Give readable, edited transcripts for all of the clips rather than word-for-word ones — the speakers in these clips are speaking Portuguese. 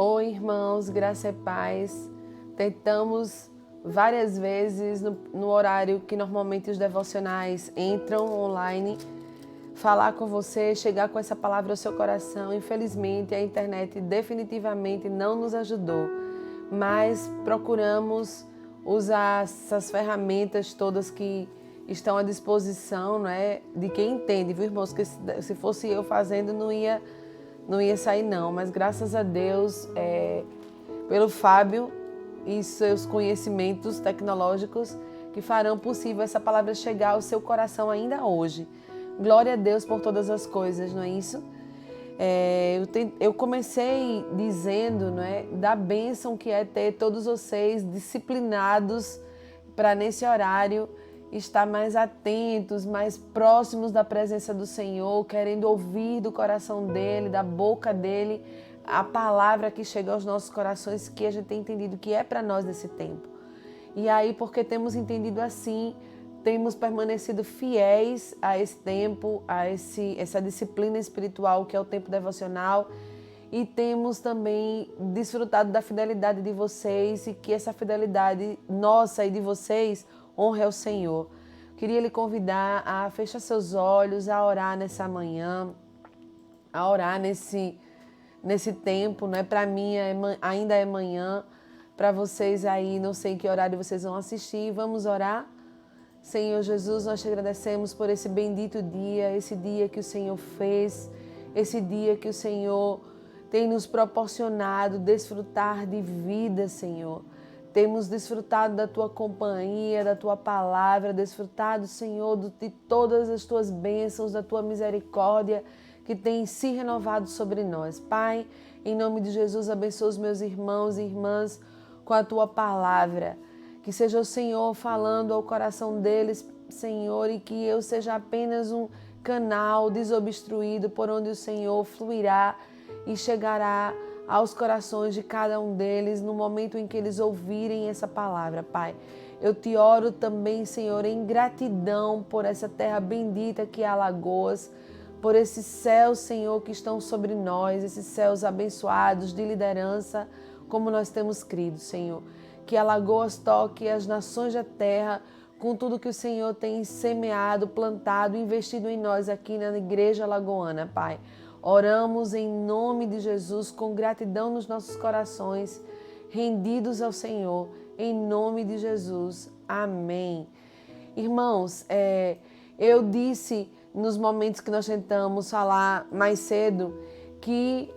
Oi, irmãos, graça e paz. Tentamos várias vezes no horário que normalmente os devocionais entram online, falar com você, chegar com essa palavra ao seu coração. Infelizmente, a internet definitivamente não nos ajudou, mas procuramos usar essas ferramentas todas que estão à disposição, né, de quem entende, viu, irmãos? Que se fosse eu fazendo, não ia sair não, mas graças a Deus, pelo Fábio e seus conhecimentos tecnológicos que farão possível essa palavra chegar ao seu coração ainda hoje. Glória a Deus por todas as coisas, não é isso? Eu comecei dizendo, não é, da bênção que é ter todos vocês disciplinados para nesse horário estar mais atentos, mais próximos da presença do Senhor, querendo ouvir do coração dele, da boca dele, a palavra que chega aos nossos corações, que a gente tem entendido que é para nós nesse tempo. E aí, porque temos entendido assim, temos permanecido fiéis a esse tempo, a essa disciplina espiritual que é o tempo devocional, e temos também desfrutado da fidelidade de vocês e que essa fidelidade nossa e de vocês honre ao Senhor. Queria lhe convidar a fechar seus olhos, a orar nessa manhã, a orar nesse tempo, né? Para mim ainda é manhã, para vocês aí, não sei em que horário vocês vão assistir. Vamos orar? Senhor Jesus, nós te agradecemos por esse bendito dia, esse dia que o Senhor fez, esse dia que o Senhor tem nos proporcionado desfrutar de vida, Senhor. Temos desfrutado da Tua companhia, da Tua palavra, desfrutado, Senhor, de todas as Tuas bênçãos, da Tua misericórdia que tem se renovado sobre nós. Pai, em nome de Jesus, abençoa os meus irmãos e irmãs com a Tua palavra. Que seja o Senhor falando ao coração deles, Senhor, e que eu seja apenas um canal desobstruído por onde o Senhor fluirá e chegará aos corações de cada um deles no momento em que eles ouvirem essa palavra, Pai. Eu te oro também, Senhor, em gratidão por essa terra bendita que é Alagoas, por esses céus, Senhor, que estão sobre nós, esses céus abençoados de liderança, como nós temos crido, Senhor. Que Alagoas toque as nações da terra com tudo que o Senhor tem semeado, plantado, investido em nós aqui na Igreja Alagoana, Pai. Oramos em nome de Jesus, com gratidão nos nossos corações, rendidos ao Senhor, em nome de Jesus. Amém. Irmãos, eu disse nos momentos que nós tentamos falar mais cedo que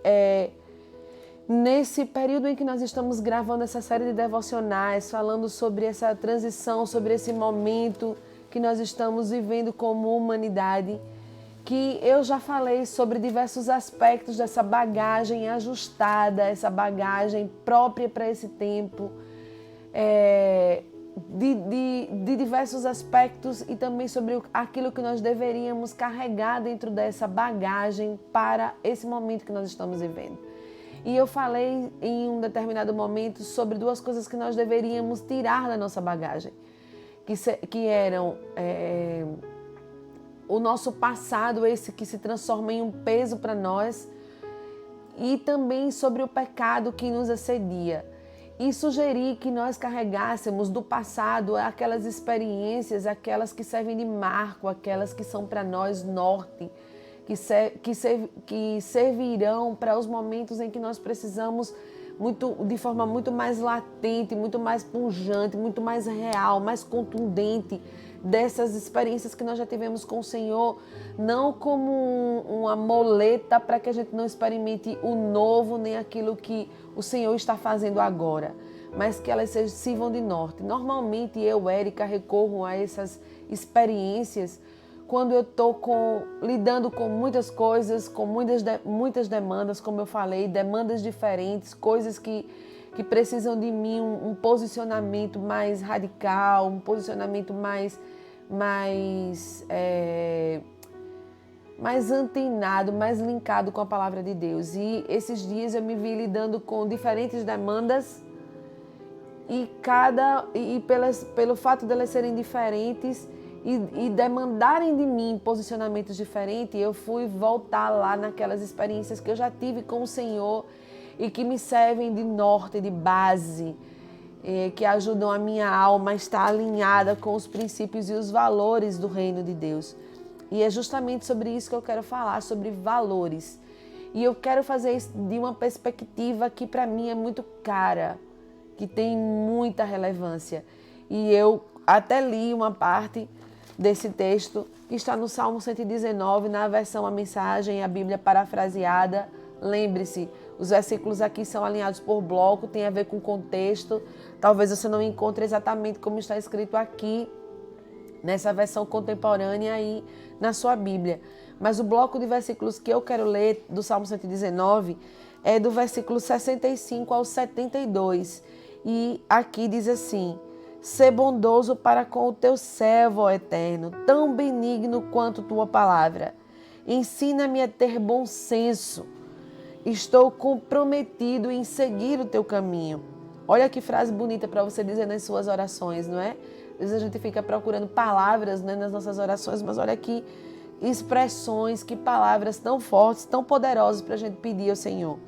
nesse período em que nós estamos gravando essa série de devocionais, falando sobre essa transição, sobre esse momento que nós estamos vivendo como humanidade, que eu já falei sobre diversos aspectos dessa bagagem ajustada, essa bagagem própria para esse tempo, de diversos aspectos, e também sobre aquilo que nós deveríamos carregar dentro dessa bagagem para esse momento que nós estamos vivendo. E eu falei em um determinado momento sobre duas coisas que nós deveríamos tirar da nossa bagagem, que eram o nosso passado, esse que se transforma em um peso para nós, e também sobre o pecado que nos assedia. E sugeri que nós carregássemos do passado aquelas experiências, aquelas que servem de marco, aquelas que são para nós norte, que servirão para os momentos em que nós precisamos de forma muito mais latente, muito mais pujante, muito mais real, mais contundente dessas experiências que nós já tivemos com o Senhor, não como uma muleta para que a gente não experimente o novo, nem aquilo que o Senhor está fazendo agora, mas que elas sirvam de norte. Normalmente eu, Érica, recorro a essas experiências quando eu estou lidando com muitas coisas, com muitas demandas, como eu falei, demandas diferentes, coisas que precisam de mim, um posicionamento mais radical, um posicionamento mais antenado, mais linkado com a palavra de Deus. E esses dias eu me vi lidando com diferentes demandas pelo fato de elas serem diferentes e demandarem de mim posicionamentos diferentes, eu fui voltar lá naquelas experiências que eu já tive com o Senhor e que me servem de norte, de base, que ajudam a minha alma a estar alinhada com os princípios e os valores do reino de Deus. E é justamente sobre isso que eu quero falar, sobre valores. E eu quero fazer isso de uma perspectiva que para mim é muito cara, que tem muita relevância. E eu até li uma parte desse texto que está no Salmo 119, na versão A Mensagem, a Bíblia parafraseada. Lembre-se, os versículos aqui são alinhados por bloco, tem a ver com contexto. Talvez você não encontre exatamente como está escrito aqui, nessa versão contemporânea aí na sua Bíblia. Mas o bloco de versículos que eu quero ler do Salmo 119 é do versículo 65 ao 72. E aqui diz assim: Sê bondoso para com o teu servo, ó Eterno, tão benigno quanto tua palavra. Ensina-me a ter bom senso. Estou comprometido em seguir o teu caminho. Olha que frase bonita para você dizer nas suas orações, não é? Às vezes a gente fica procurando palavras, né, nas nossas orações, mas olha que expressões, que palavras tão fortes, tão poderosas para a gente pedir ao Senhor.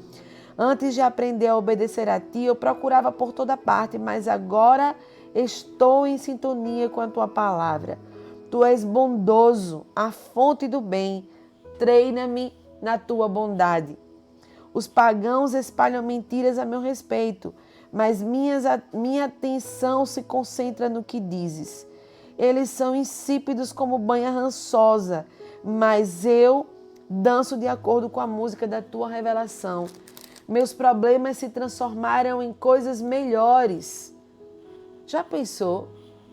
Antes de aprender a obedecer a Ti, eu procurava por toda parte, mas agora estou em sintonia com a Tua palavra. Tu és bondoso, a fonte do bem. Treina-me na Tua bondade. Os pagãos espalham mentiras a meu respeito, mas minha atenção se concentra no que dizes. Eles são insípidos como banha rançosa, mas eu danço de acordo com a música da tua revelação. Meus problemas se transformaram em coisas melhores. Já pensou?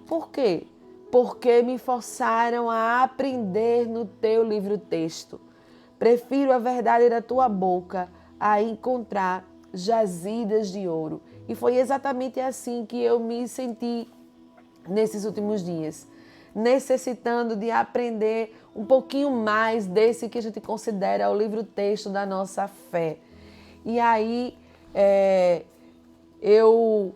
Por quê? Porque me forçaram a aprender no teu livro-texto. Prefiro a verdade da tua boca a encontrar jazidas de ouro. E foi exatamente assim que eu me senti nesses últimos dias, necessitando de aprender um pouquinho mais desse que a gente considera o livro-texto da nossa fé. E aí eu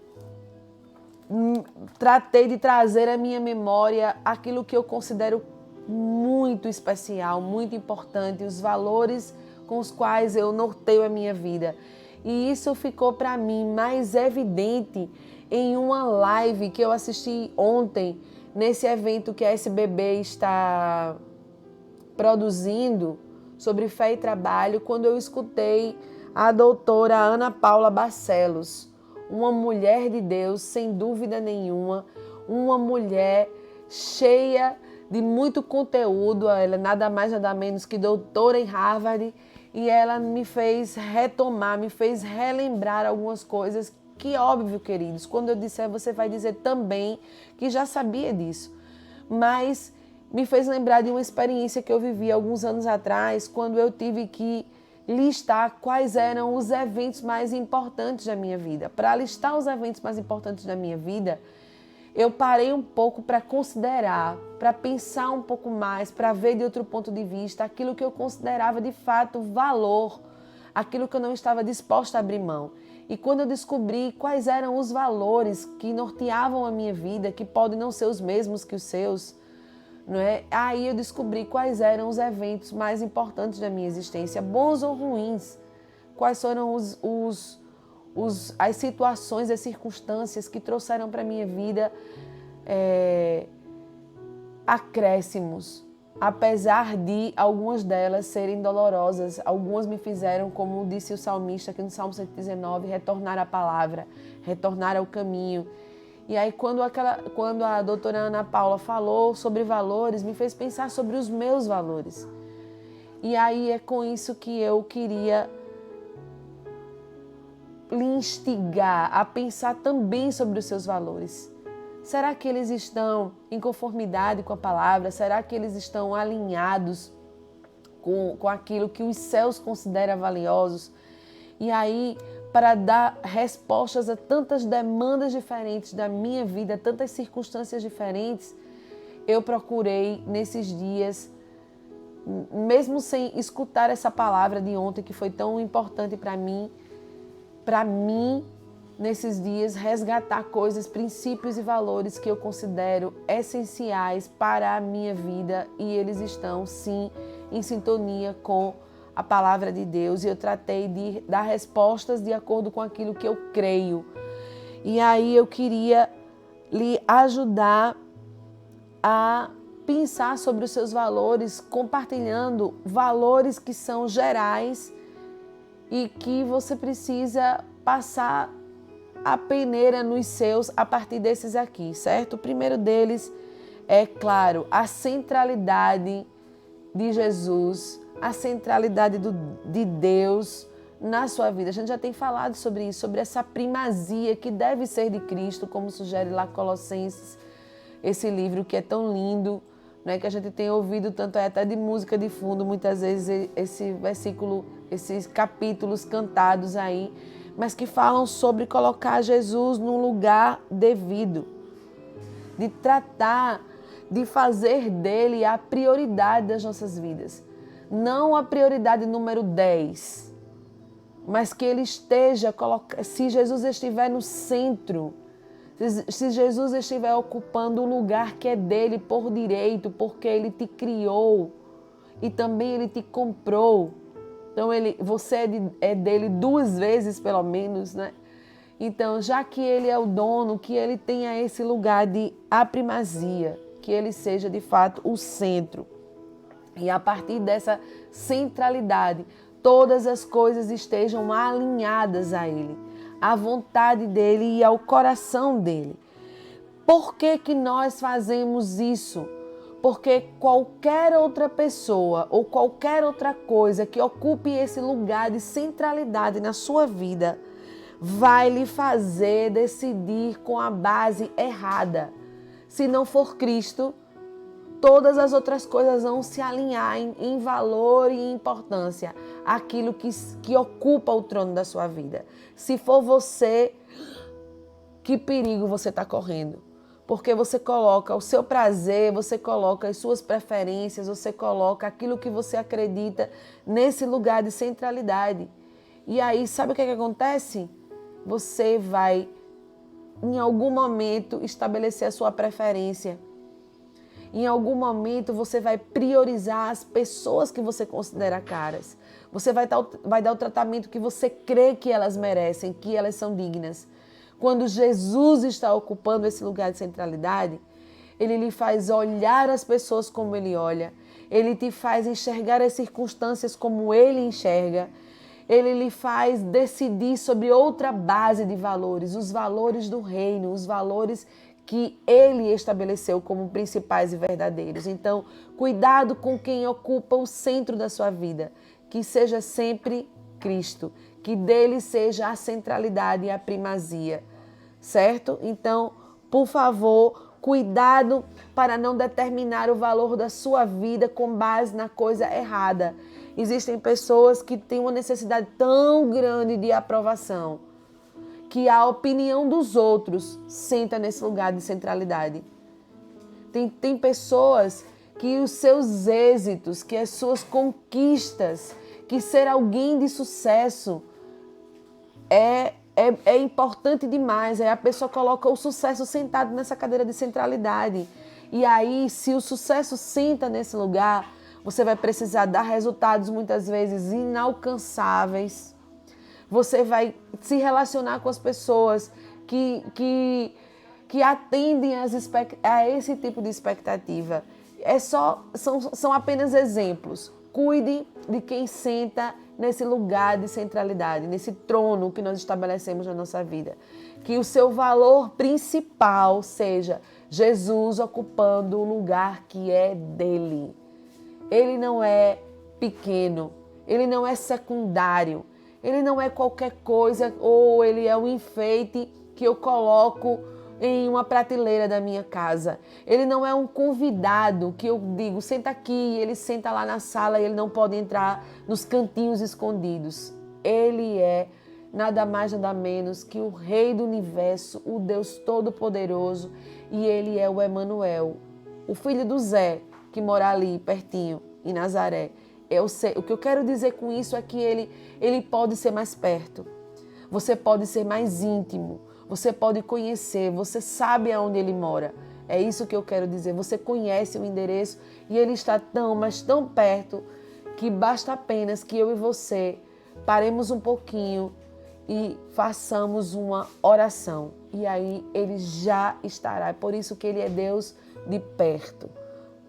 tratei de trazer à minha memória aquilo que eu considero muito especial, muito importante, os valores com os quais eu norteio a minha vida. E isso ficou para mim mais evidente em uma live que eu assisti ontem, nesse evento que a SBB está produzindo sobre fé e trabalho, quando eu escutei a doutora Ana Paula Barcelos, uma mulher de Deus, sem dúvida nenhuma, uma mulher cheia de muito conteúdo. Ela é nada mais, nada menos que doutora em Harvard, e ela me fez retomar, me fez relembrar algumas coisas que, óbvio, queridos, quando eu disser, você vai dizer também que já sabia disso. Mas me fez lembrar de uma experiência que eu vivi alguns anos atrás, quando eu tive que listar quais eram os eventos mais importantes da minha vida. Para listar os eventos mais importantes da minha vida, eu parei um pouco para considerar, para pensar um pouco mais, para ver de outro ponto de vista aquilo que eu considerava de fato valor, aquilo que eu não estava disposta a abrir mão. E quando eu descobri quais eram os valores que norteavam a minha vida, que podem não ser os mesmos que os seus, não é? Aí eu descobri quais eram os eventos mais importantes da minha existência, bons ou ruins, quais foram as situações, as circunstâncias que trouxeram para a minha vida acréscimos, apesar de algumas delas serem dolorosas. Algumas me fizeram, como disse o salmista aqui no Salmo 119, retornar à palavra, retornar ao caminho. E aí quando a doutora Ana Paula falou sobre valores, me fez pensar sobre os meus valores. E aí é com isso que eu queria lhe instigar a pensar também sobre os seus valores. Será que eles estão em conformidade com a palavra? Será que eles estão alinhados com aquilo que os céus consideram valiosos? E aí, para dar respostas a tantas demandas diferentes da minha vida, tantas circunstâncias diferentes, eu procurei nesses dias, mesmo sem escutar essa palavra de ontem que foi tão importante para mim, nesses dias, resgatar coisas, princípios e valores que eu considero essenciais para a minha vida, e eles estão, sim, em sintonia com a palavra de Deus e eu tratei de dar respostas de acordo com aquilo que eu creio. E aí eu queria lhe ajudar a pensar sobre os seus valores, compartilhando valores que são gerais e que você precisa passar a peneira nos seus a partir desses aqui, certo? O primeiro deles é, claro, a centralidade de Jesus, a centralidade de Deus na sua vida. A gente já tem falado sobre isso, sobre essa primazia que deve ser de Cristo, como sugere lá Colossenses, esse livro que é tão lindo, né, que a gente tem ouvido tanto até de música de fundo, muitas vezes esse versículo, esses capítulos cantados aí, mas que falam sobre colocar Jesus no lugar devido, de tratar, de fazer dele a prioridade das nossas vidas. Não a prioridade número 10, mas que ele esteja, se Jesus estiver no centro, se Jesus estiver ocupando o lugar que é dele por direito, porque ele te criou e também ele te comprou. Então você é dele 2 vezes pelo menos, né? Então, já que ele é o dono, que ele tenha esse lugar de primazia, que ele seja de fato o centro. E a partir dessa centralidade, todas as coisas estejam alinhadas a ele, à vontade dele e ao coração dele. Por que que nós fazemos isso? Porque qualquer outra pessoa ou qualquer outra coisa que ocupe esse lugar de centralidade na sua vida vai lhe fazer decidir com a base errada. Se não for Cristo, todas as outras coisas vão se alinhar em valor e importância àquilo que ocupa o trono da sua vida. Se for você, que perigo você está correndo? Porque você coloca o seu prazer, você coloca as suas preferências, você coloca aquilo que você acredita nesse lugar de centralidade. E aí, sabe o que acontece? Você vai, em algum momento, estabelecer a sua preferência. Em algum momento você vai priorizar as pessoas que você considera caras. Você vai dar o tratamento que você crê que elas merecem, que elas são dignas. Quando Jesus está ocupando esse lugar de centralidade, ele lhe faz olhar as pessoas como ele olha. Ele te faz enxergar as circunstâncias como ele enxerga. Ele lhe faz decidir sobre outra base de valores, os valores do reino, os valores que ele estabeleceu como principais e verdadeiros. Então, cuidado com quem ocupa o centro da sua vida, que seja sempre Cristo, que dele seja a centralidade e a primazia, certo? Então, por favor, cuidado para não determinar o valor da sua vida com base na coisa errada. Existem pessoas que têm uma necessidade tão grande de aprovação que a opinião dos outros senta nesse lugar de centralidade. Tem pessoas que os seus êxitos, que as suas conquistas, que ser alguém de sucesso é importante demais. Aí a pessoa coloca o sucesso sentado nessa cadeira de centralidade. E aí, se o sucesso senta nesse lugar, você vai precisar dar resultados muitas vezes inalcançáveis. Você vai se relacionar com as pessoas que atendem a esse tipo de expectativa. São apenas exemplos. Cuide de quem senta nesse lugar de centralidade, nesse trono que nós estabelecemos na nossa vida. Que o seu valor principal seja Jesus ocupando o lugar que é dele. Ele não é pequeno, ele não é secundário, ele não é qualquer coisa ou ele é um enfeite que eu coloco em uma prateleira da minha casa. Ele não é um convidado que eu digo, senta aqui, e ele senta lá na sala e ele não pode entrar nos cantinhos escondidos. Ele é nada mais, nada menos que o Rei do Universo, o Deus Todo-Poderoso, e ele é o Emanuel, o filho do Zé, que mora ali pertinho, em Nazaré. O que eu quero dizer com isso é que ele pode ser mais perto, você pode ser mais íntimo, você pode conhecer, você sabe aonde ele mora. É isso que eu quero dizer, você conhece o endereço e ele está tão, mas tão perto que basta apenas que eu e você paremos um pouquinho e façamos uma oração. E aí Ele já estará. É por isso que Ele é Deus de perto.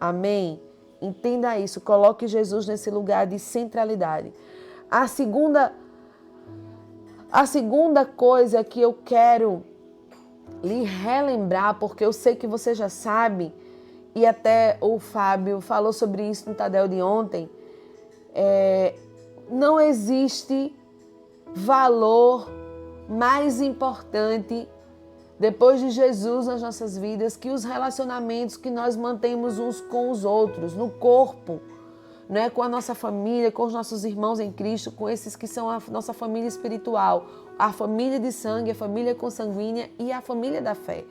Amém? Entenda isso. Coloque Jesus nesse lugar de centralidade. A segunda coisa que eu quero lhe relembrar, porque eu sei que você já sabe, e até o Fábio falou sobre isso no Tadel de ontem, não existe valor mais importante depois de Jesus nas nossas vidas que os relacionamentos que nós mantemos uns com os outros, no corpo, né? Com a nossa família, com os nossos irmãos em Cristo, com esses que são a nossa família espiritual, a família de sangue, a família consanguínea e a família da fé.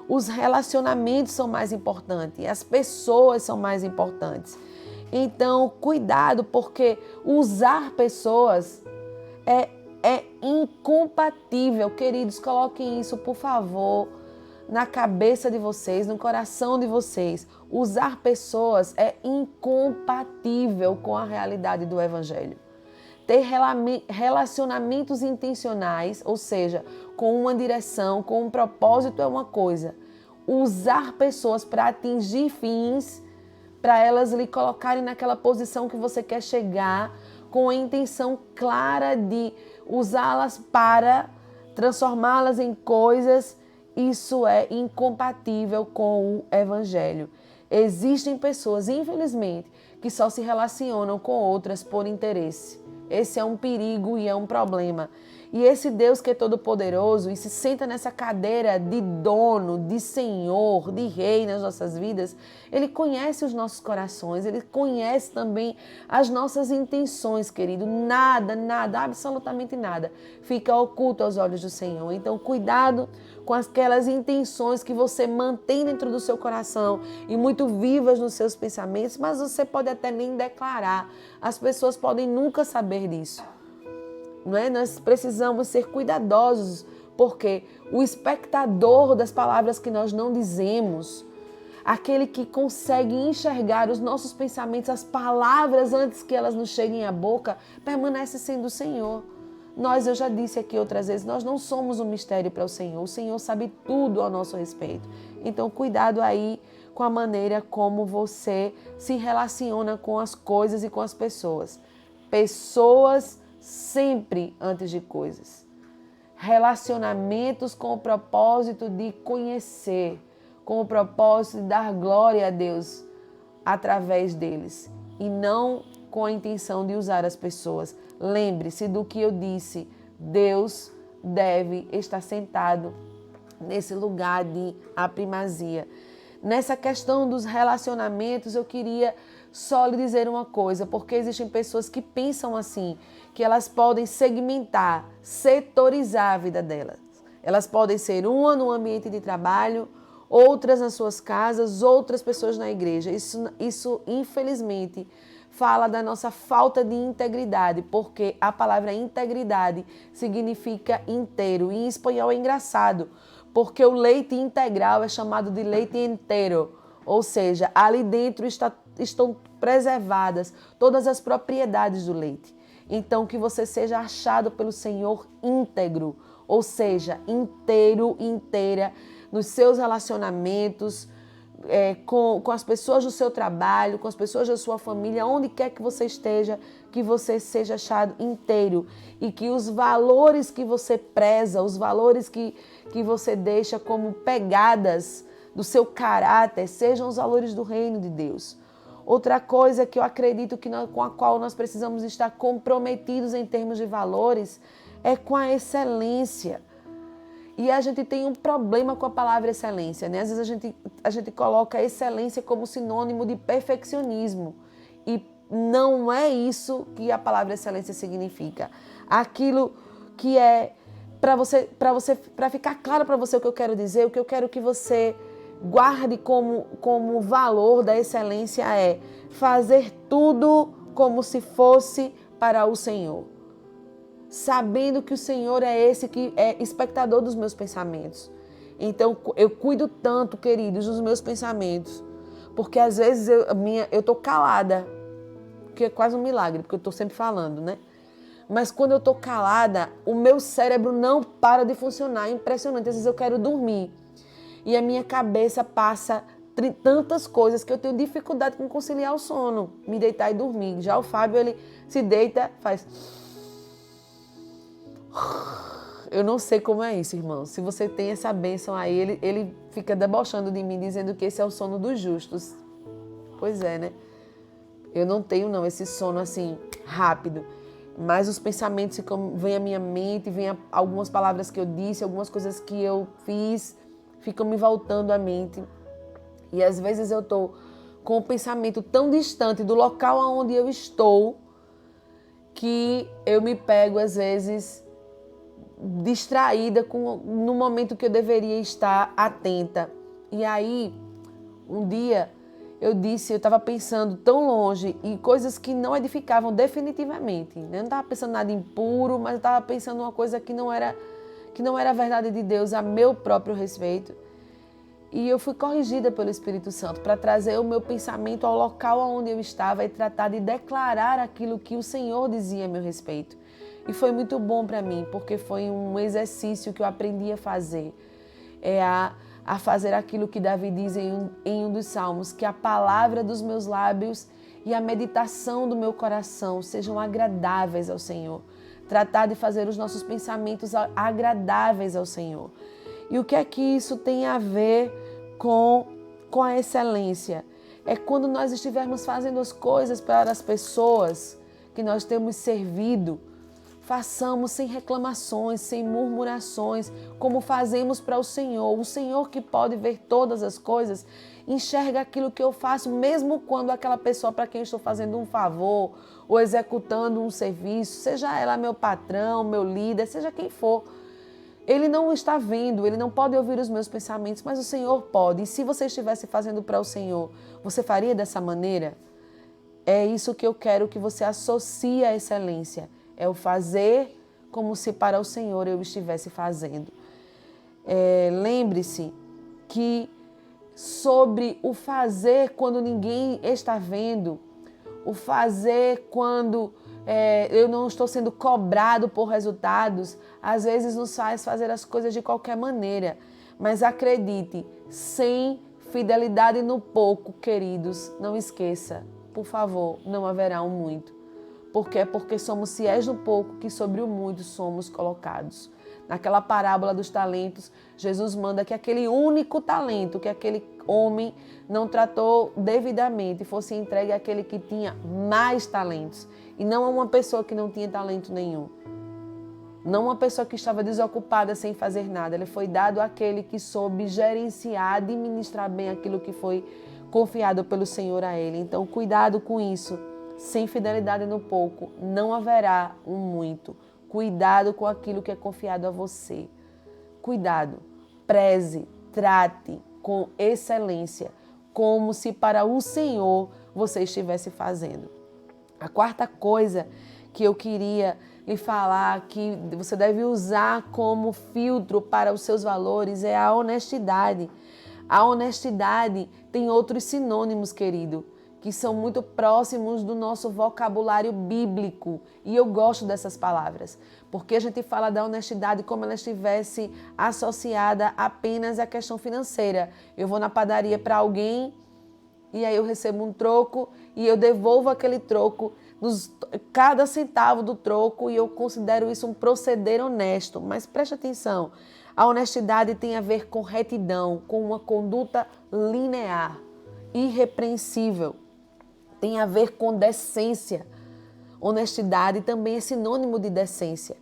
Os relacionamentos são mais importantes, as pessoas são mais importantes. Então, cuidado, porque usar pessoas é incompatível. Queridos, coloquem isso, por favor, na cabeça de vocês, no coração de vocês. Usar pessoas é incompatível com a realidade do Evangelho. Ter relacionamentos intencionais, ou seja, com uma direção, com um propósito, é uma coisa. Usar pessoas para atingir fins, para elas lhe colocarem naquela posição que você quer chegar, com a intenção clara de usá-las para transformá-las em coisas, isso é incompatível com o Evangelho. Existem pessoas, infelizmente, que só se relacionam com outras por interesse. Esse é um perigo e é um problema. E esse Deus que é todo-poderoso e se senta nessa cadeira de dono, de senhor, de rei nas nossas vidas, Ele conhece os nossos corações, Ele conhece também as nossas intenções, querido. Nada, absolutamente nada fica oculto aos olhos do Senhor. Então, cuidado com aquelas intenções que você mantém dentro do seu coração e muito vivas nos seus pensamentos, mas você pode até nem declarar. As pessoas podem nunca saber disso. Não é? Nós precisamos ser cuidadosos, porque o espectador das palavras que nós não dizemos, aquele que consegue enxergar os nossos pensamentos, as palavras antes que elas nos cheguem à boca, permanece sendo o Senhor. Eu já disse aqui outras vezes, nós não somos um mistério para o Senhor sabe tudo ao nosso respeito. Então, cuidado aí com a maneira como você se relaciona com as coisas e com as pessoas. Pessoas sempre antes de coisas. Relacionamentos com o propósito de conhecer, com o propósito de dar glória a Deus através deles e não com a intenção de usar as pessoas. Lembre-se do que eu disse, Deus deve estar sentado nesse lugar de primazia. Nessa questão dos relacionamentos, eu queria só lhe dizer uma coisa, porque existem pessoas que pensam assim, que elas podem segmentar, setorizar a vida delas. Elas podem ser uma no ambiente de trabalho, outras nas suas casas, outras pessoas na igreja. Isso infelizmente, fala da nossa falta de integridade, porque a palavra integridade significa inteiro. E em espanhol é engraçado, porque o leite integral é chamado de leite inteiro, ou seja, ali dentro estão preservadas todas as propriedades do leite. Então, que você seja achado pelo Senhor íntegro, ou seja, inteiro, inteira, nos seus relacionamentos, com as pessoas do seu trabalho, com as pessoas da sua família, onde quer que você esteja, que você seja achado inteiro e que os valores que você preza, os valores que você deixa como pegadas do seu caráter, sejam os valores do reino de Deus. Outra coisa que eu acredito com a qual nós precisamos estar comprometidos em termos de valores é com a excelência. E a gente tem um problema com a palavra excelência, né? Às vezes a gente coloca excelência como sinônimo de perfeccionismo. E não é isso que a palavra excelência significa. Aquilo que é, para ficar claro para você o que eu quero dizer, o que eu quero que você guarde como valor da excelência é fazer tudo como se fosse para o Senhor. Sabendo que o Senhor é esse que é espectador dos meus pensamentos. Então, eu cuido tanto, queridos, dos meus pensamentos, porque às vezes eu estou calada. que é quase um milagre, porque eu estou sempre falando, né? Mas quando eu estou calada, o meu cérebro não para de funcionar. É impressionante. Às vezes eu quero dormir e a minha cabeça passa tantas coisas que eu tenho dificuldade com conciliar o sono, me deitar e dormir. Já o Fábio, ele se deita, faz... Eu não sei como é isso, irmão. Se você tem essa bênção aí, ele fica debochando de mim, dizendo que esse é o sono dos justos. Pois é, né? Eu não tenho, não, esse sono assim, rápido. Mas os pensamentos vêm à minha mente, vêm algumas palavras que eu disse, algumas coisas que eu fiz, ficam me voltando à mente. E às vezes eu estou com o pensamento tão distante do local onde eu estou, que eu me pego, às vezes, distraída no momento que eu deveria estar atenta. E aí, um dia, eu estava pensando tão longe e coisas que não edificavam definitivamente. Eu não estava pensando nada impuro, mas eu estava pensando uma coisa que não era a verdade de Deus a meu próprio respeito. E eu fui corrigida pelo Espírito Santo para trazer o meu pensamento ao local onde eu estava e tratar de declarar aquilo que o Senhor dizia a meu respeito. E foi muito bom para mim, porque foi um exercício que eu aprendi a fazer. A fazer aquilo que Davi diz em um dos salmos, que a palavra dos meus lábios e a meditação do meu coração sejam agradáveis ao Senhor. Tratar de fazer os nossos pensamentos agradáveis ao Senhor. E o que é que isso tem a ver com a excelência? É quando nós estivermos fazendo as coisas para as pessoas que nós temos servido, façamos sem reclamações, sem murmurações, como fazemos para o Senhor. O Senhor, que pode ver todas as coisas, enxerga aquilo que eu faço, mesmo quando aquela pessoa para quem eu estou fazendo um favor ou executando um serviço, seja ela meu patrão, meu líder, seja quem for, ele não está vendo, ele não pode ouvir os meus pensamentos, mas o Senhor pode. E se você estivesse fazendo para o Senhor, você faria dessa maneira? É isso que eu quero que você associe à excelência. É o fazer como se para o Senhor eu estivesse fazendo. Lembre-se que sobre o fazer quando ninguém está vendo, o fazer quando eu não estou sendo cobrado por resultados, às vezes nos faz fazer as coisas de qualquer maneira. Mas acredite, sem fidelidade no pouco, queridos, não esqueça, por favor, não haverá um muito. Por quê? Porque somos fiéis no pouco que sobre o muito somos colocados. Naquela parábola dos talentos, Jesus manda que aquele único talento que aquele homem não tratou devidamente fosse entregue àquele que tinha mais talentos. E não a uma pessoa que não tinha talento nenhum. Não uma pessoa que estava desocupada sem fazer nada. Ele foi dado àquele que soube gerenciar, administrar bem aquilo que foi confiado pelo Senhor a ele. Então, cuidado com isso. Sem fidelidade no pouco, não haverá um muito. Cuidado com aquilo que é confiado a você. Cuidado, preze, trate com excelência, como se para o Senhor você estivesse fazendo. A quarta coisa que eu queria lhe falar, que você deve usar como filtro para os seus valores, é a honestidade. A honestidade tem outros sinônimos, querido, que são muito próximos do nosso vocabulário bíblico. E eu gosto dessas palavras, porque a gente fala da honestidade como ela estivesse associada apenas à questão financeira. Eu vou na padaria para alguém e aí eu recebo um troco e eu devolvo aquele troco, cada centavo do troco, e eu considero isso um proceder honesto. Mas preste atenção, a honestidade tem a ver com retidão, com uma conduta linear, irrepreensível. Tem a ver com decência. Honestidade também é sinônimo de decência.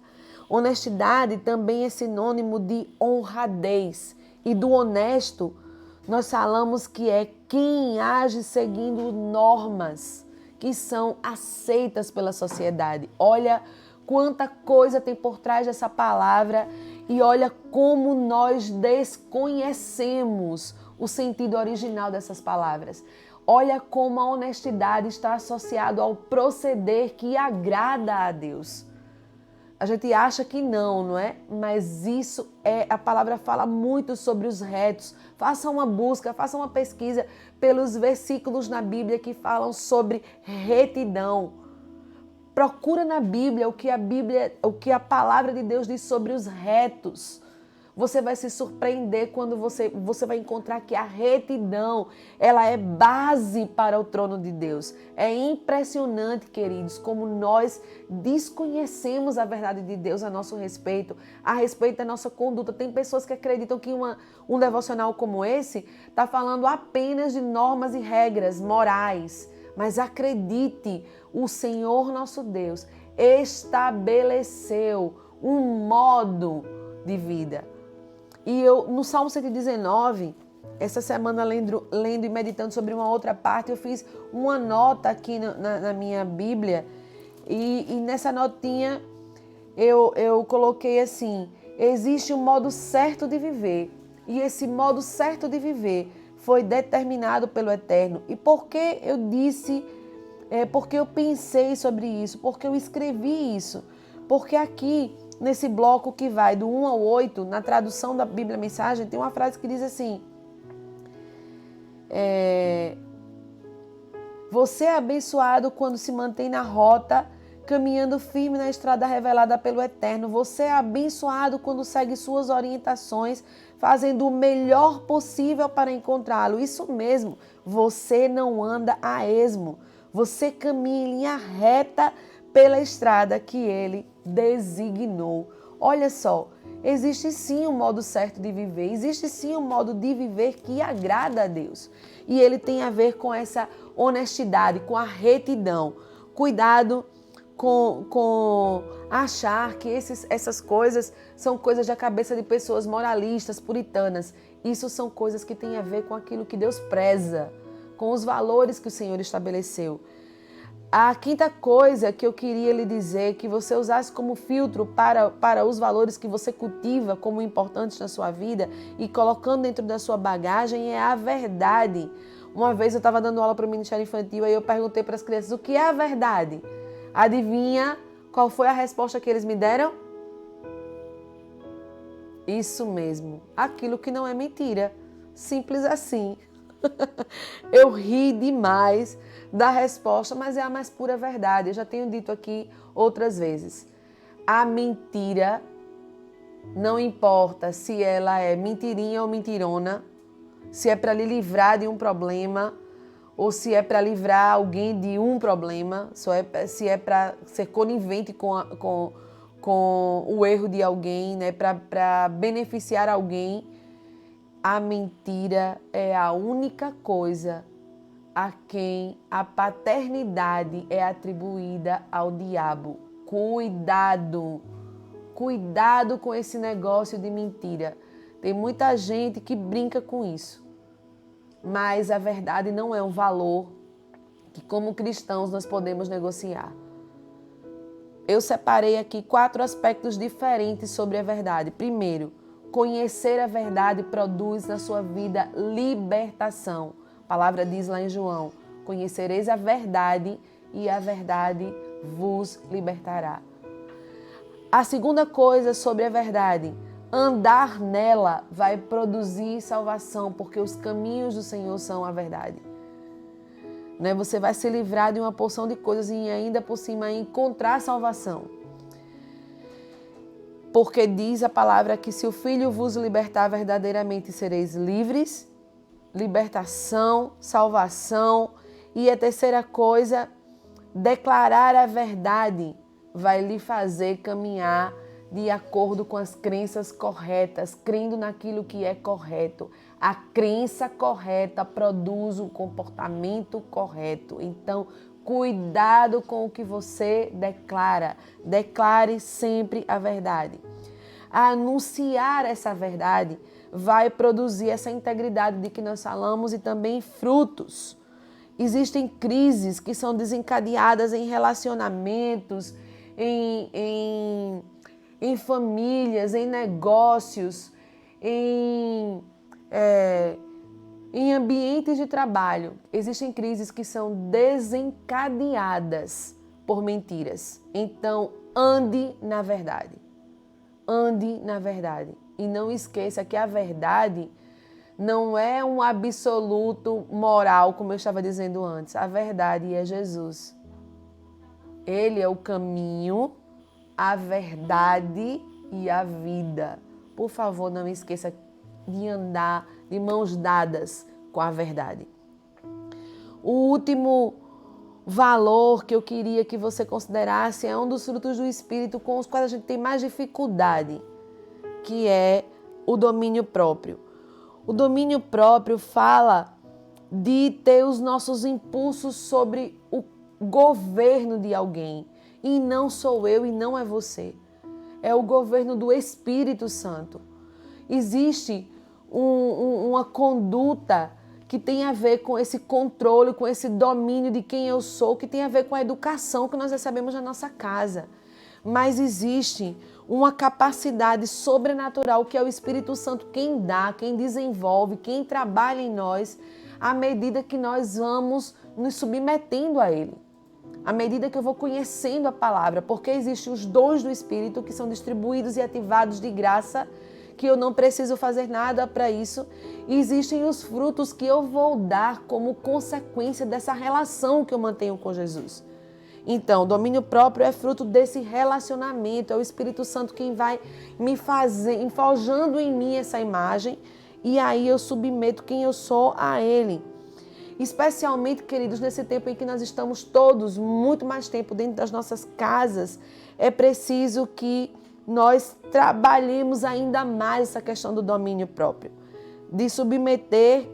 Honestidade também é sinônimo de honradez. E do honesto, nós falamos que é quem age seguindo normas que são aceitas pela sociedade. Olha quanta coisa tem por trás dessa palavra e olha como nós desconhecemos o sentido original dessas palavras. Olha como a honestidade está associada ao proceder que agrada a Deus. A gente acha que não é? Mas isso a palavra fala muito sobre os retos. Faça uma busca, faça uma pesquisa pelos versículos na Bíblia que falam sobre retidão. Procura na Bíblia o que a palavra de Deus diz sobre os retos. Você vai se surpreender quando você vai encontrar que a retidão, ela é base para o trono de Deus. É impressionante, queridos, como nós desconhecemos a verdade de Deus a nosso respeito, a respeito da nossa conduta. Tem pessoas que acreditam que um devocional como esse está falando apenas de normas e regras morais. Mas acredite, o Senhor nosso Deus estabeleceu um modo de vida. E eu, no Salmo 119, essa semana lendo e meditando sobre uma outra parte, eu fiz uma nota aqui na minha Bíblia e nessa notinha eu coloquei assim, existe um modo certo de viver e esse modo certo de viver foi determinado pelo Eterno. E por que eu disse, porque eu pensei sobre isso, porque eu escrevi isso, porque aqui nesse bloco que vai do 1 ao 8, na tradução da Bíblia Mensagem, tem uma frase que diz assim, você é abençoado quando se mantém na rota, caminhando firme na estrada revelada pelo Eterno. Você é abençoado quando segue suas orientações, fazendo o melhor possível para encontrá-lo. Isso mesmo, você não anda a esmo. Você caminha em linha reta pela estrada que Ele designou. Olha só, existe sim um modo certo de viver, existe sim um modo de viver que agrada a Deus. E ele tem a ver com essa honestidade, com a retidão. Cuidado com achar que essas coisas são coisas da cabeça de pessoas moralistas, puritanas. Isso são coisas que têm a ver com aquilo que Deus preza, com os valores que o Senhor estabeleceu. A quinta coisa que eu queria lhe dizer, que você usasse como filtro para os valores que você cultiva como importantes na sua vida e colocando dentro da sua bagagem, é a verdade. Uma vez eu estava dando aula para o Ministério Infantil e eu perguntei para as crianças o que é a verdade. Adivinha qual foi a resposta que eles me deram? Isso mesmo, aquilo que não é mentira. Simples assim. Eu ri demais da resposta, mas é a mais pura verdade. Eu já tenho dito aqui outras vezes. A mentira, não importa se ela é mentirinha ou mentirona, se é para lhe livrar de um problema ou se é para livrar alguém de um problema, se é para ser conivente com o erro de alguém, né, para beneficiar alguém. A mentira é a única coisa a quem a paternidade é atribuída ao diabo. Cuidado! Cuidado com esse negócio de mentira. Tem muita gente que brinca com isso. Mas a verdade não é um valor que, como cristãos, nós podemos negociar. Eu separei aqui 4 aspectos diferentes sobre a verdade. Primeiro, conhecer a verdade produz na sua vida libertação. A palavra diz lá em João, conhecereis a verdade e a verdade vos libertará. A segunda coisa sobre a verdade, andar nela vai produzir salvação, porque os caminhos do Senhor são a verdade. Né? Você vai se livrar de uma porção de coisas e ainda por cima encontrar salvação. Porque diz a palavra que se o Filho vos libertar verdadeiramente sereis livres, libertação, salvação. E a terceira coisa, declarar a verdade vai lhe fazer caminhar de acordo com as crenças corretas, crendo naquilo que é correto. A crença correta produz o comportamento correto. Então, cuidado com o que você declara. Declare sempre a verdade. Anunciar essa verdade vai produzir essa integridade de que nós falamos e também frutos. Existem crises que são desencadeadas em relacionamentos, em famílias, em negócios, em ambientes de trabalho. Existem crises que são desencadeadas por mentiras. Então, ande na verdade. Ande na verdade. E não esqueça que a verdade não é um absoluto moral, como eu estava dizendo antes. A verdade é Jesus. Ele é o caminho, a verdade e a vida. Por favor, não esqueça de andar de mãos dadas com a verdade. O último valor que eu queria que você considerasse é um dos frutos do Espírito com os quais a gente tem mais dificuldade, que é o domínio próprio. O domínio próprio fala de ter os nossos impulsos sobre o governo de alguém. E não sou eu e não é você. É o governo do Espírito Santo. Existe uma conduta que tem a ver com esse controle, com esse domínio de quem eu sou, que tem a ver com a educação que nós recebemos na nossa casa. Mas existe uma capacidade sobrenatural que é o Espírito Santo quem dá, quem desenvolve, quem trabalha em nós, à medida que nós vamos nos submetendo a Ele. À medida que eu vou conhecendo a palavra, porque existem os dons do Espírito que são distribuídos e ativados de graça, que eu não preciso fazer nada para isso. E existem os frutos que eu vou dar como consequência dessa relação que eu mantenho com Jesus. Então, o domínio próprio é fruto desse relacionamento, é o Espírito Santo quem vai me fazer, forjando em mim essa imagem, e aí eu submeto quem eu sou a Ele. Especialmente, queridos, nesse tempo em que nós estamos todos muito mais tempo dentro das nossas casas, é preciso que nós trabalhemos ainda mais essa questão do domínio próprio, de submeter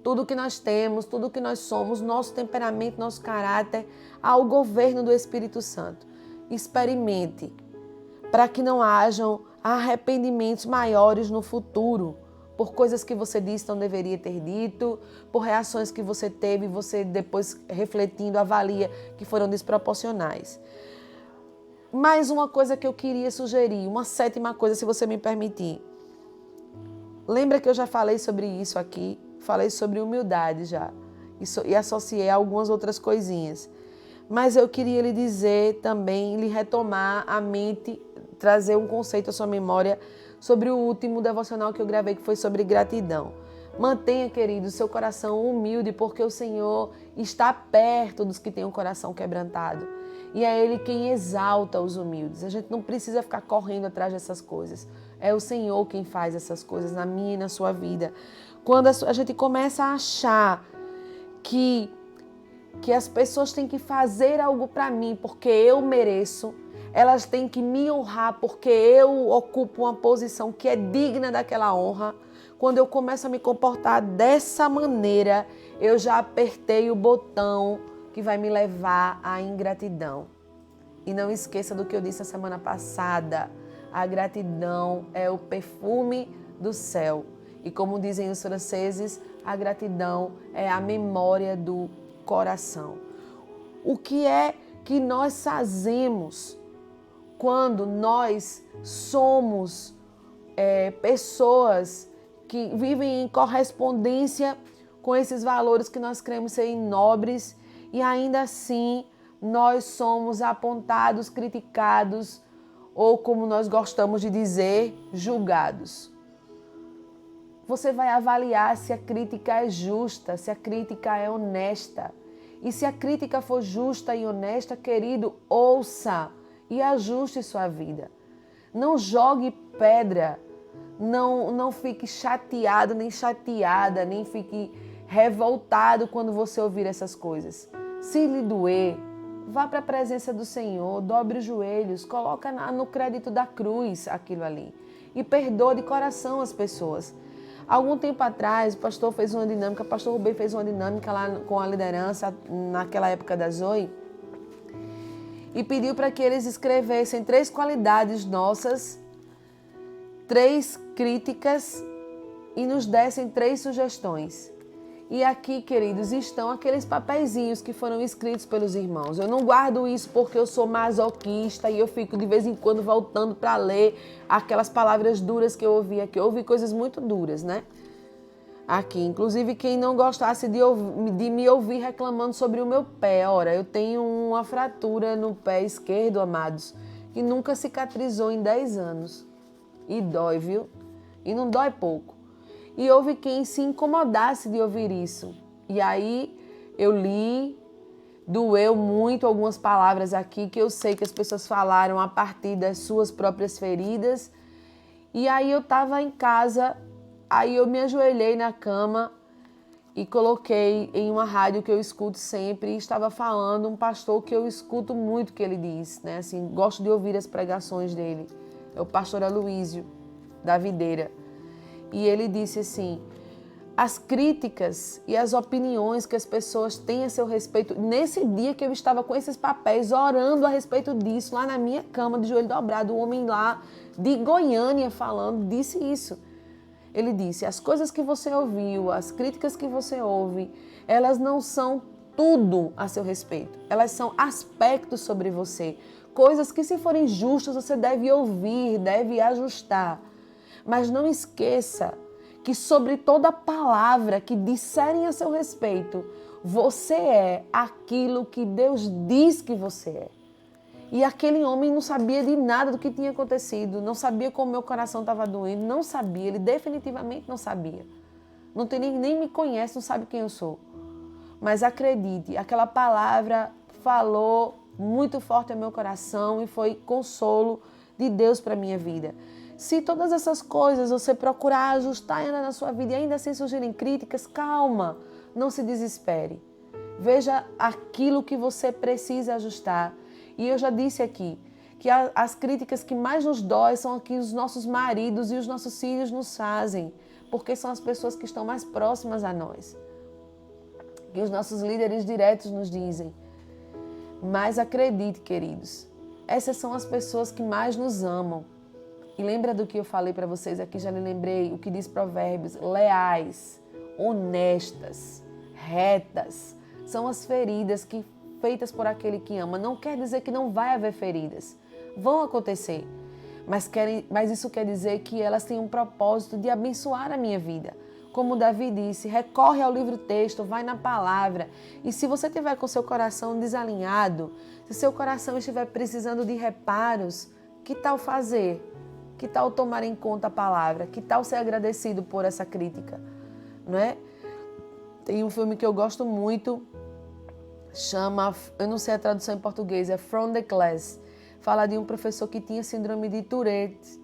tudo que nós temos, tudo que nós somos, nosso temperamento, nosso caráter, ao governo do Espírito Santo. Experimente, para que não hajam arrependimentos maiores no futuro, por coisas que você disse não deveria ter dito, por reações que você teve e você depois refletindo avalia que foram desproporcionais. Mais uma coisa que eu queria sugerir, uma sétima coisa, se você me permitir. Lembra que eu já falei sobre isso aqui? Falei sobre humildade já e associei algumas outras coisinhas. Mas eu queria lhe dizer também, lhe retomar a mente, trazer um conceito à sua memória sobre o último devocional que eu gravei, que foi sobre gratidão. Mantenha, querido, seu coração humilde, porque o Senhor está perto dos que têm o coração quebrantado. E é Ele quem exalta os humildes. A gente não precisa ficar correndo atrás dessas coisas. É o Senhor quem faz essas coisas na minha e na sua vida. Quando a gente começa a achar que as pessoas têm que fazer algo para mim porque eu mereço, elas têm que me honrar porque eu ocupo uma posição que é digna daquela honra. Quando eu começo a me comportar dessa maneira, eu já apertei o botão que vai me levar à ingratidão. E não esqueça do que eu disse a semana passada. A gratidão é o perfume do céu. E como dizem os franceses, a gratidão é a memória do coração. O que é que nós fazemos quando nós somos pessoas que vivem em correspondência com esses valores que nós cremos serem nobres e ainda assim nós somos apontados, criticados ou, como nós gostamos de dizer, julgados? Você vai avaliar se a crítica é justa, se a crítica é honesta. E se a crítica for justa e honesta, querido, ouça e ajuste sua vida. Não jogue pedra, não fique chateado, nem chateada, nem fique revoltado quando você ouvir essas coisas. Se lhe doer, vá para a presença do Senhor, dobre os joelhos, coloca no crédito da cruz aquilo ali e perdoa de coração as pessoas. Algum tempo atrás, o pastor Rubem fez uma dinâmica lá com a liderança, naquela época da Zoe, e pediu para que eles escrevessem 3 qualidades nossas, 3 críticas e nos dessem 3 sugestões. E aqui, queridos, estão aqueles papeizinhos que foram escritos pelos irmãos. Eu não guardo isso porque eu sou masoquista e eu fico de vez em quando voltando para ler aquelas palavras duras que eu ouvi aqui. Eu ouvi coisas muito duras, né? aqui. Inclusive, quem não gostasse de me ouvir reclamando sobre o meu pé. Ora, eu tenho uma fratura no pé esquerdo, amados, que nunca cicatrizou em 10 anos. E dói, viu? E não dói pouco. E houve quem se incomodasse de ouvir isso. E aí eu li, doeu muito algumas palavras aqui que eu sei que as pessoas falaram a partir das suas próprias feridas. E aí eu estava em casa, aí eu me ajoelhei na cama e coloquei em uma rádio que eu escuto sempre e estava falando um pastor que eu escuto muito que ele diz, né? Assim, gosto de ouvir as pregações dele. É o pastor Aloísio, da Videira. E ele disse assim, as críticas e as opiniões que as pessoas têm a seu respeito, nesse dia que eu estava com esses papéis orando a respeito disso, lá na minha cama, de joelho dobrado, o homem lá de Goiânia falando, disse isso. Ele disse, as coisas que você ouviu, as críticas que você ouve, elas não são tudo a seu respeito. Elas são aspectos sobre você. Coisas que, se forem justas, você deve ouvir, deve ajustar. Mas não esqueça que sobre toda palavra que disserem a seu respeito, você é aquilo que Deus diz que você é. E aquele homem não sabia de nada do que tinha acontecido, não sabia como meu coração estava doendo, não sabia, ele definitivamente não sabia. Não tem nem me conhece, não sabe quem eu sou. Mas acredite, aquela palavra falou muito forte ao meu coração e foi consolo de Deus para a minha vida. Se todas essas coisas você procurar ajustar ainda na sua vida e ainda assim surgirem críticas, calma, não se desespere. Veja aquilo que você precisa ajustar. E eu já disse aqui que as críticas que mais nos dói são que os nossos maridos e os nossos filhos nos fazem, porque são as pessoas que estão mais próximas a nós. Que os nossos líderes diretos nos dizem. Mas acredite, queridos, essas são as pessoas que mais nos amam. E lembra do que eu falei para vocês aqui, já lhe lembrei, o que diz Provérbios, leais, honestas, retas, são as feridas que feitas por aquele que ama. Não quer dizer que não vai haver feridas, vão acontecer, mas isso quer dizer que elas têm um propósito de abençoar a minha vida. Como Davi disse, recorre ao livro-texto, vai na palavra. E se você tiver com seu coração desalinhado, se seu coração estiver precisando de reparos, que tal fazer? Que tal tomar em conta a palavra? Que tal ser agradecido por essa crítica? Não é? Tem um filme que eu gosto muito, chama, eu não sei a tradução em português, é From the Class. Fala de um professor que tinha síndrome de Tourette.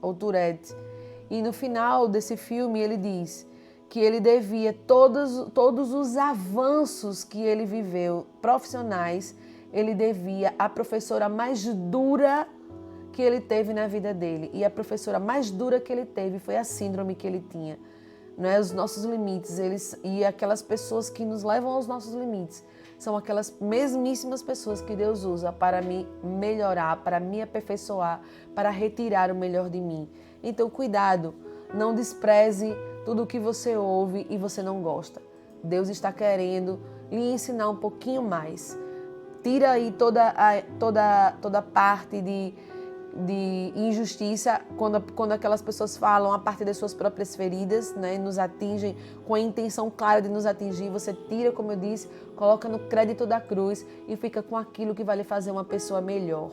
E no final desse filme ele diz que ele devia todos os avanços que ele viveu, profissionais, ele devia à professora mais dura que ele teve na vida dele. E a professora mais dura que ele teve foi a síndrome que ele tinha. Não é? Os nossos limites, e aquelas pessoas que nos levam aos nossos limites, são aquelas mesmíssimas pessoas que Deus usa para me melhorar, para me aperfeiçoar, para retirar o melhor de mim. Então, cuidado, não despreze tudo o que você ouve e você não gosta. Deus está querendo lhe ensinar um pouquinho mais. Tira aí toda parte de injustiça quando aquelas pessoas falam a partir das suas próprias feridas, né, nos atingem com a intenção clara de nos atingir. Você tira, como eu disse, coloca no crédito da cruz e fica com aquilo que vai lhe fazer uma pessoa melhor.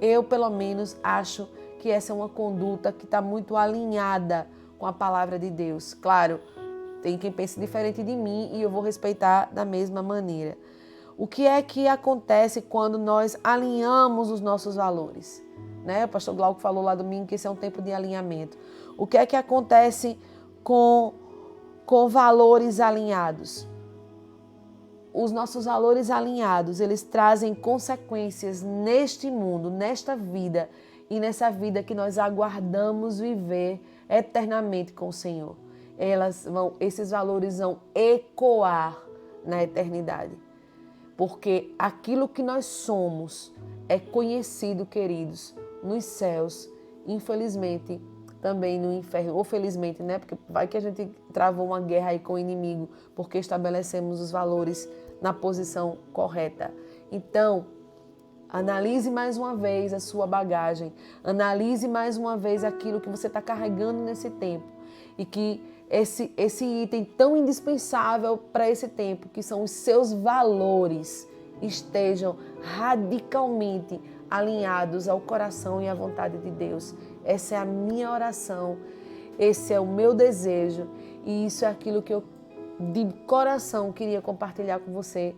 Eu, pelo menos, acho que essa é uma conduta que está muito alinhada com a palavra de Deus. Claro, tem quem pense diferente de mim e eu vou respeitar da mesma maneira. O que é que acontece quando nós alinhamos os nossos valores? Né? O pastor Glauco falou lá domingo que esse é um tempo de alinhamento. O que é que acontece com valores alinhados? Os nossos valores alinhados, eles trazem consequências neste mundo, nesta vida e nessa vida que nós aguardamos viver eternamente com o Senhor. Esses valores vão ecoar na eternidade. Porque aquilo que nós somos é conhecido, queridos, nos céus, infelizmente, também no inferno, ou felizmente, né? Porque vai que a gente travou uma guerra aí com o inimigo, porque estabelecemos os valores na posição correta. Então, analise mais uma vez a sua bagagem, analise mais uma vez aquilo que você está carregando nesse tempo e que esse item tão indispensável para esse tempo, que são os seus valores, estejam radicalmente alinhados ao coração e à vontade de Deus. Essa é a minha oração, esse é o meu desejo e isso é aquilo que eu de coração queria compartilhar com você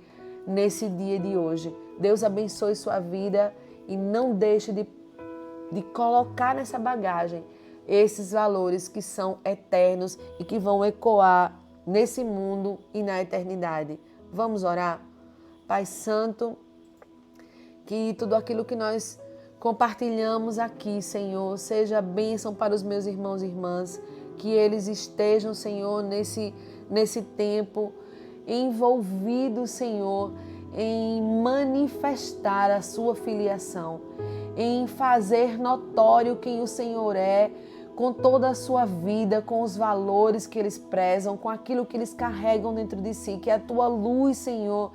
nesse dia de hoje. Deus abençoe sua vida e não deixe de colocar nessa bagagem esses valores que são eternos e que vão ecoar nesse mundo e na eternidade. Vamos orar? Pai Santo, que tudo aquilo que nós compartilhamos aqui, Senhor, seja bênção para os meus irmãos e irmãs, que eles estejam, Senhor, nesse tempo envolvidos, Senhor, em manifestar a sua filiação, em fazer notório quem o Senhor é, com toda a sua vida, com os valores que eles prezam, com aquilo que eles carregam dentro de si, que a tua luz, Senhor,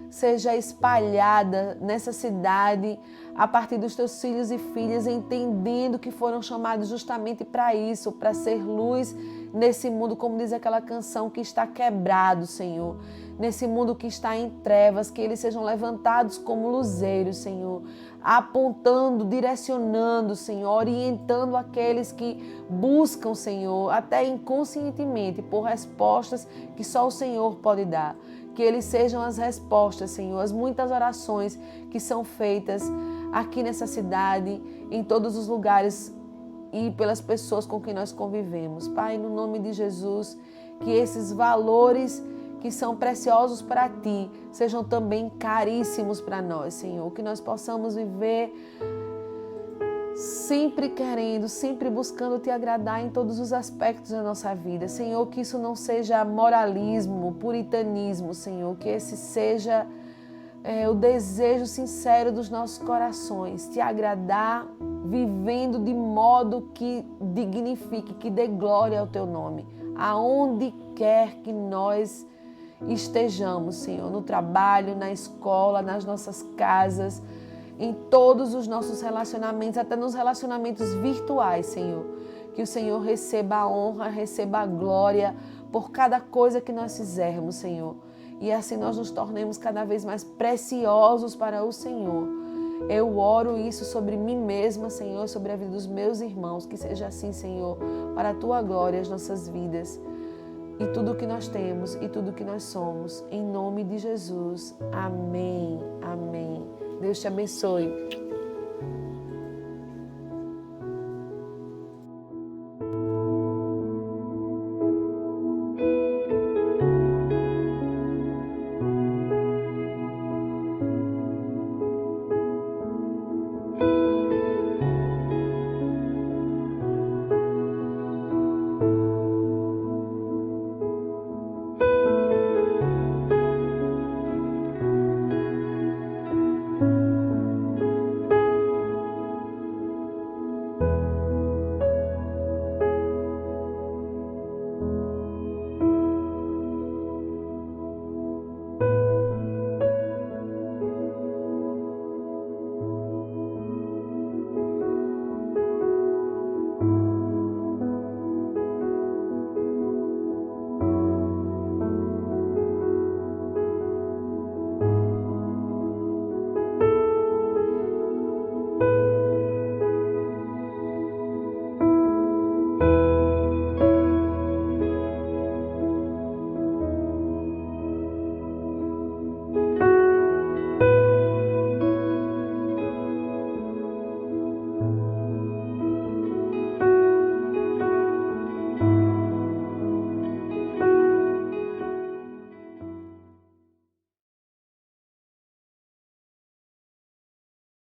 seja espalhada nessa cidade a partir dos teus filhos e filhas, entendendo que foram chamados justamente para isso, para ser luz nesse mundo, como diz aquela canção, que está quebrado, Senhor. Nesse mundo que está em trevas, que eles sejam levantados como luzeiros, Senhor, apontando, direcionando, Senhor, orientando aqueles que buscam, Senhor, até inconscientemente, por respostas que só o Senhor pode dar. Que eles sejam as respostas, Senhor, as muitas orações que são feitas aqui nessa cidade, em todos os lugares e pelas pessoas com quem nós convivemos. Pai, no nome de Jesus, que esses valores que são preciosos para Ti sejam também caríssimos para nós, Senhor. Que nós possamos viver sempre querendo, sempre buscando Te agradar em todos os aspectos da nossa vida. Senhor, que isso não seja moralismo, puritanismo, Senhor. Que esse seja o desejo sincero dos nossos corações. Te agradar, vivendo de modo que dignifique, que dê glória ao Teu nome. Aonde quer que nós estejamos, Senhor, no trabalho, na escola, nas nossas casas, em todos os nossos relacionamentos, até nos relacionamentos virtuais, Senhor. Que o Senhor receba a honra, receba a glória por cada coisa que nós fizermos, Senhor. E assim nós nos tornemos cada vez mais preciosos para o Senhor. Eu oro isso sobre mim mesma, Senhor, sobre a vida dos meus irmãos. Que seja assim, Senhor, para a Tua glória, as nossas vidas. E tudo o que nós temos e tudo o que nós somos. Em nome de Jesus. Amém. Amém. Deus te abençoe.